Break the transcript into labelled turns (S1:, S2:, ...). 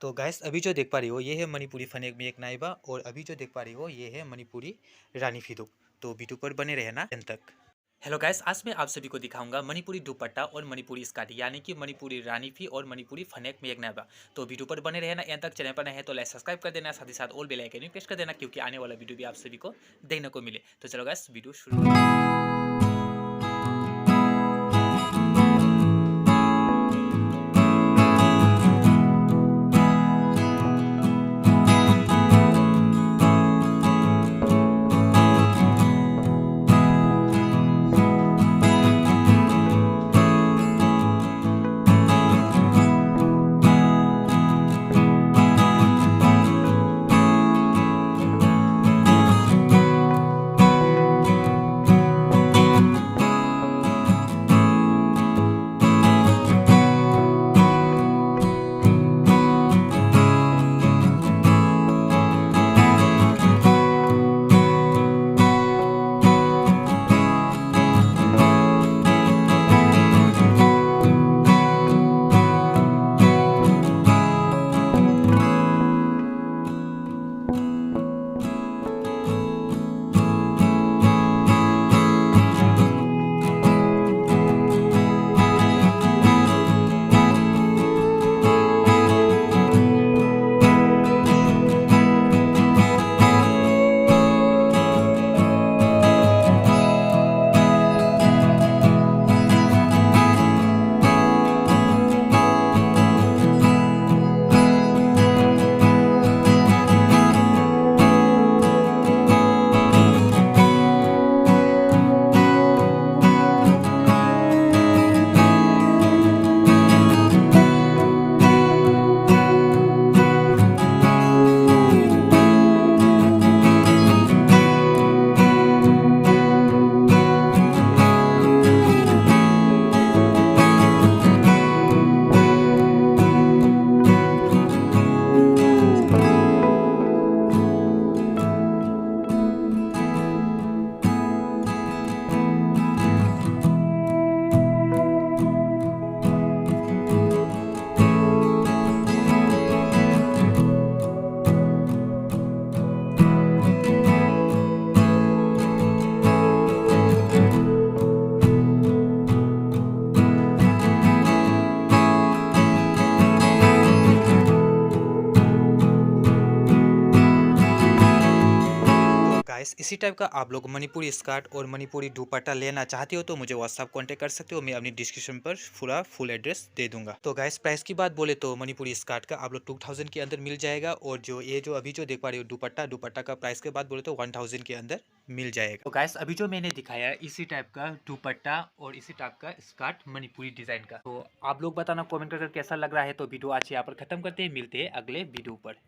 S1: तो गाइस अभी जो देख पा रही हो ये है मणिपुरी फनेक में एक नाइबा और अभी जो देख पा रही हो ये है मणिपुरी रानी फिदुक। तो वीडियो पर बने रहना अंत तक। हेलो गाइस, आज मैं आप सभी को दिखाऊंगा मणिपुरी दुपट्टा और मणिपुरी स्कर्ट यानी कि मणिपुरी रानी फी और मणिपुरी फनेक में एक नाइबा। तो वीडियो पर बने रहना अंत तक। चैनल पर नए हैं तो लाइक सब्सक्राइब कर देना, साथ ही साथ ऑल बेल आइकन भी प्रेस कर देना क्योंकि आने वाला वीडियो भी आप सभी को देखने को मिले। तो चलो गाइस वीडियो शुरू करते हैं। गाइस इसी टाइप का आप लोग मणिपुरी स्कर्ट और मणिपुरी दुपट्टा लेना चाहते हो तो मुझे व्हाट्सएप कांटेक्ट कर सकते हो। मैं अपनी डिस्क्रिप्शन पर पूरा फुल एड्रेस दे दूंगा। तो गाइस प्राइस की बात बोले तो मणिपुरी स्कर्ट का आप लोग 2000 के अंदर मिल जाएगा और जो ये जो अभी जो देख पा रहे हो दुपट्टा का प्राइस के बात बोले तो 1000 के अंदर मिल जाएगा। तो गाइस अभी जो मैंने दिखाया इसी टाइप का दुपट्टा और इसी टाइप का स्कर्ट मणिपुरी डिजाइन का। तो आप लोग बताना कमेंट करके कैसा लग रहा है। तो वीडियो आज यहाँ पर खत्म करते हैं, मिलते हैं अगले वीडियो पर।